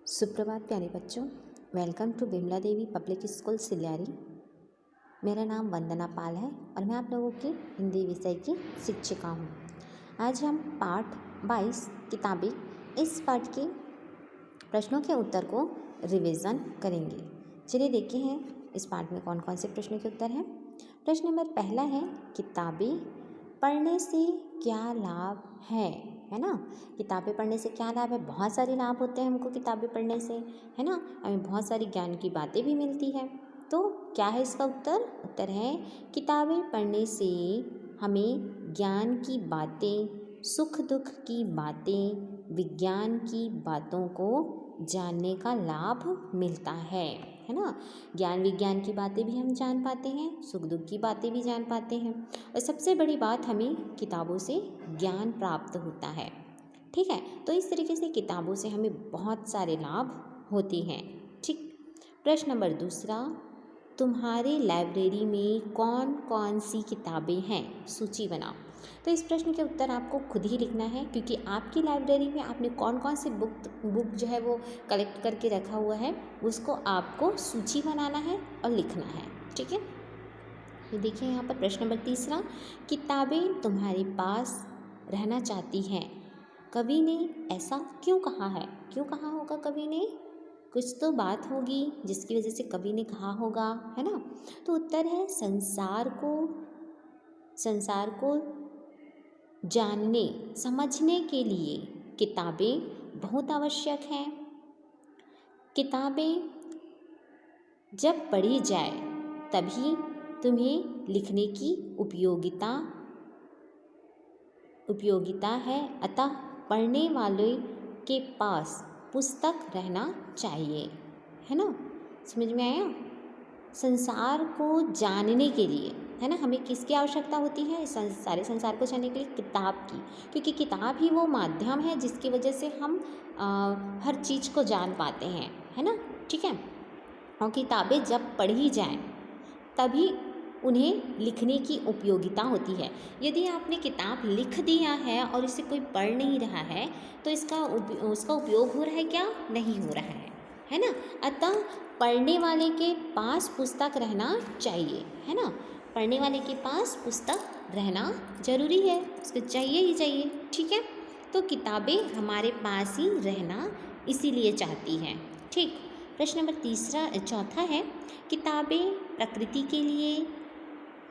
सुप्रभात प्यारे बच्चों, welcome to Vimla Devi public school Silyari. मेरा नाम वंदना पाल है और मैं आप लोगों की हिंदी विषय की शिक्षिका हूँ। आज हम पाठ 22 किताबें इस पाठ के प्रश्नों के उत्तर को रिवीजन करेंगे। चलिए देखते हैं इस पाठ में कौन कौन से प्रश्नों के उत्तर हैं। प्रश्न नंबर पहला है, किताबें पढ़ने से क्या लाभ है ना। किताबें पढ़ने से क्या लाभ है? बहुत सारे लाभ होते हैं हमको किताबें पढ़ने से, है ना। हमें बहुत सारी ज्ञान की बातें भी मिलती है। तो क्या है इसका उत्तर? उत्तर है, किताबें पढ़ने से हमें ज्ञान की बातें, सुख दुख की बातें, विज्ञान की बातों को जानने का लाभ मिलता है ना। ज्ञान विज्ञान की बातें भी हम जान पाते हैं, सुख दुख की बातें भी जान पाते हैं और सबसे बड़ी बात, हमें किताबों से ज्ञान प्राप्त होता है। ठीक है, तो इस तरीके से किताबों से हमें बहुत सारे लाभ होते हैं। ठीक। प्रश्न नंबर दूसरा, तुम्हारे लाइब्रेरी में कौन कौन सी किताबें हैं? सूची बनाओ। तो इस प्रश्न के उत्तर आपको खुद ही लिखना है, क्योंकि आपकी लाइब्रेरी में आपने कौन कौन से बुक जो है वो कलेक्ट करके रखा हुआ है, उसको आपको सूची बनाना है और लिखना है। ठीक है, तो देखिए यहाँ पर प्रश्न नंबर तीसरा, किताबें तुम्हारे पास रहना चाहती हैं, कवि ने ऐसा क्यों कहा है? क्यों कहा होगा कवि ने? कुछ तो बात होगी जिसकी वजह से कवि ने कहा होगा, है ना। तो उत्तर है, संसार को जानने समझने के लिए किताबें बहुत आवश्यक हैं। किताबें जब पढ़ी जाए तभी तुम्हें लिखने की उपयोगिता है, अतः पढ़ने वाले के पास पुस्तक रहना चाहिए, है ना। समझ में आया? संसार को जानने के लिए, है ना, हमें किसकी आवश्यकता होती है? सारे संसार को जानने के लिए किताब की, क्योंकि किताब ही वो माध्यम है जिसकी वजह से हम हर चीज़ को जान पाते हैं, है ना। ठीक है, और किताबें जब पढ़ी जाएं तभी उन्हें लिखने की उपयोगिता होती है। यदि आपने किताब लिख दिया है और इसे कोई पढ़ नहीं रहा है, तो उसका उपयोग हो रहा है क्या? नहीं हो रहा है ना। अतः पढ़ने वाले के पास पुस्तक रहना चाहिए, है ना। पढ़ने वाले के पास पुस्तक रहना जरूरी है, उसको चाहिए ही चाहिए। ठीक है, तो किताबें हमारे पास ही रहना इसीलिए चाहती हैं। ठीक। प्रश्न नंबर चौथा है, किताबें प्रकृति के लिए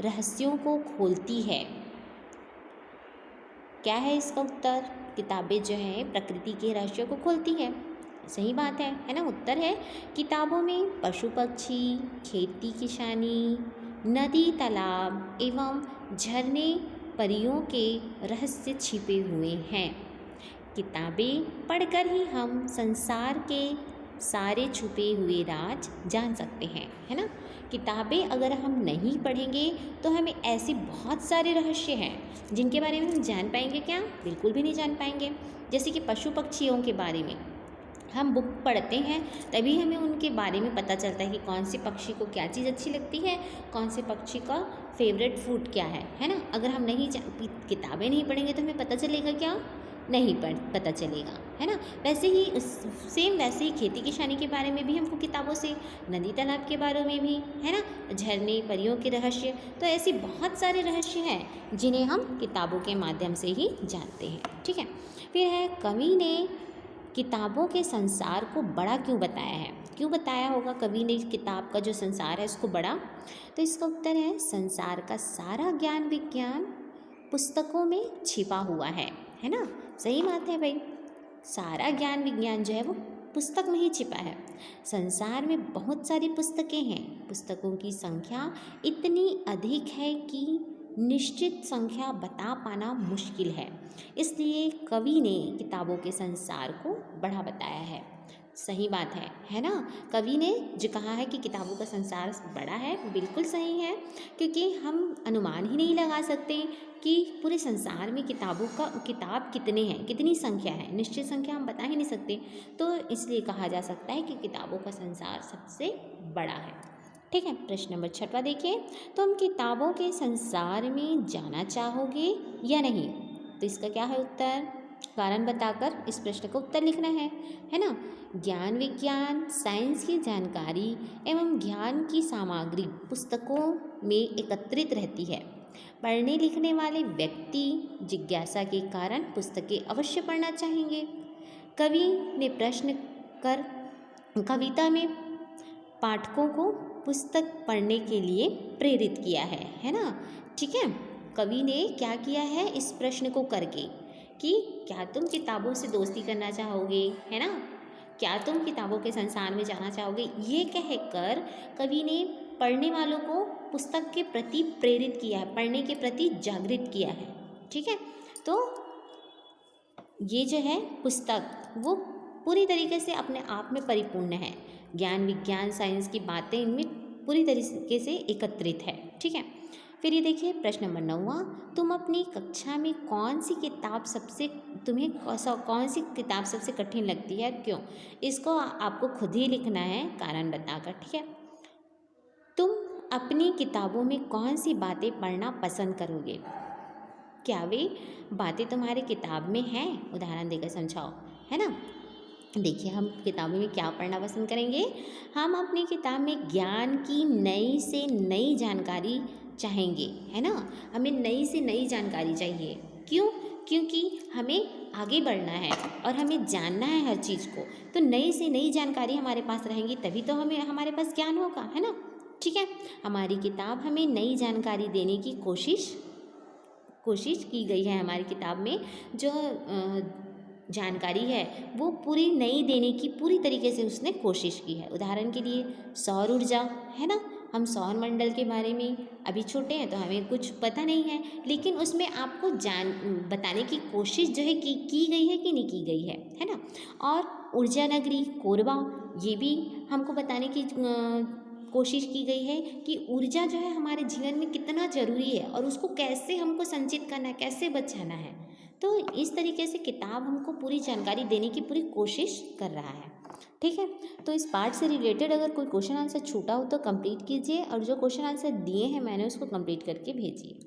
रहस्यों को खोलती है। क्या है इसका उत्तर? किताबें जो है प्रकृति के रहस्यों को खोलती है। सही बात है ना। उत्तर है, किताबों में पशु पक्षी, खेती किसानी, नदी तालाब एवं झरने, परियों के रहस्य छिपे हुए हैं। किताबें पढ़कर ही हम संसार के सारे छुपे हुए राज जान सकते हैं, है ना। किताबें अगर हम नहीं पढ़ेंगे तो हमें ऐसे बहुत सारे रहस्य हैं जिनके बारे में हम जान पाएंगे क्या? बिल्कुल भी नहीं जान पाएंगे। जैसे कि पशु पक्षियों के बारे में हम बुक पढ़ते हैं तभी हमें उनके बारे में पता चलता है कि कौन से पक्षी को क्या चीज़ अच्छी लगती है, कौन से पक्षी का फेवरेट फूड क्या है ना। अगर हम किताबें नहीं पढ़ेंगे तो हमें पता चलेगा क्या? नहीं पता चलेगा, है ना। वैसे ही खेती किसानी के बारे में भी हमको किताबों से, नदी तालाब के बारे में भी, है ना, झरने परियों के रहस्य, तो ऐसे बहुत सारे रहस्य हैं जिन्हें हम किताबों के माध्यम से ही जानते हैं। ठीक है, फिर है, कवि ने किताबों के संसार को बड़ा क्यों बताया है? क्यों बताया होगा कवि ने किताब का जो संसार है उसको बड़ा? तो इसका उत्तर है, संसार का सारा ज्ञान विज्ञान पुस्तकों में छिपा हुआ है ना। सही बात है भाई, सारा ज्ञान विज्ञान जो है वो पुस्तक में ही छिपा है। संसार में बहुत सारी पुस्तकें हैं, पुस्तकों की संख्या इतनी अधिक है कि निश्चित संख्या बता पाना मुश्किल है, इसलिए कवि ने किताबों के संसार को बड़ा बताया है। सही बात है ना। कवि ने जो कहा है कि किताबों का संसार बड़ा है, बिल्कुल सही है, क्योंकि हम अनुमान ही नहीं लगा सकते कि पूरे संसार में किताब कितने हैं, कितनी संख्या है, निश्चित संख्या हम बता ही नहीं सकते। तो इसलिए कहा जा सकता है कि किताबों का संसार सबसे बड़ा है। ठीक है, प्रश्न नंबर 6 देखिए, तुम किताबों के संसार में जाना चाहोगे या नहीं? तो इसका क्या है उत्तर? कारण बताकर इस प्रश्न का उत्तर लिखना है ना। ज्ञान विज्ञान साइंस की जानकारी एवं ज्ञान की सामग्री पुस्तकों में एकत्रित रहती है। पढ़ने लिखने वाले व्यक्ति जिज्ञासा के कारण पुस्तकें अवश्य पढ़ना चाहेंगे। कवि ने प्रश्न कर कविता में पाठकों को पुस्तक पढ़ने के लिए प्रेरित किया है ना। ठीक है, कवि ने क्या किया है इस प्रश्न को करके कि क्या तुम किताबों से दोस्ती करना चाहोगे, है ना, क्या तुम किताबों के संसार में जाना चाहोगे, ये कहकर कवि ने पढ़ने वालों को पुस्तक के प्रति प्रेरित किया है, पढ़ने के प्रति जागृत किया है। ठीक है, तो ये जो है पुस्तक वो पूरी तरीके से अपने आप में परिपूर्ण है। ज्ञान विज्ञान साइंस की बातें इनमें पूरी तरीके से एकत्रित है। ठीक है, फिर ये देखिए प्रश्न नंबर 9वां, तुम अपनी कक्षा में कौन सी किताब सबसे कठिन लगती है, क्यों? इसको आपको खुद ही लिखना है कारण बताकर। ठीक है, तुम अपनी किताबों में कौन सी बातें पढ़ना पसंद करोगे? क्या वे बातें तुम्हारी किताब में हैं? उदाहरण देकर समझाओ, है ना। देखिए हम किताबों में क्या पढ़ना पसंद करेंगे, हम अपनी किताब में ज्ञान की नई से नई जानकारी चाहेंगे, है ना। हमें नई से नई जानकारी चाहिए, क्यों? क्योंकि हमें आगे बढ़ना है और हमें जानना है हर चीज़ को, तो नई से नई जानकारी हमारे पास रहेंगी तभी तो हमारे पास ज्ञान होगा, है ना। ठीक है, हमारी किताब हमें नई जानकारी देने की कोशिश की गई है। हमारी किताब में जो जानकारी है वो पूरी नई देने की पूरी तरीके से उसने कोशिश की है। उदाहरण के लिए सौर ऊर्जा, है ना, हम सौर मंडल के बारे में अभी छोटे हैं तो हमें कुछ पता नहीं है, लेकिन उसमें आपको बताने की कोशिश जो है की गई है कि नहीं की गई है ना। और ऊर्जा नगरी कोरबा, ये भी हमको बताने की कोशिश की गई है कि ऊर्जा जो है हमारे जीवन में कितना ज़रूरी है और उसको कैसे हमको संचित करना है, कैसे बचाना है। तो इस तरीके से किताब हमको पूरी जानकारी देने की पूरी कोशिश कर रहा है। ठीक है, तो इस पार्ट से रिलेटेड अगर कोई क्वेश्चन आंसर छूटा हो तो कंप्लीट कीजिए और जो क्वेश्चन आंसर दिए हैं मैंने उसको कंप्लीट करके भेजिए।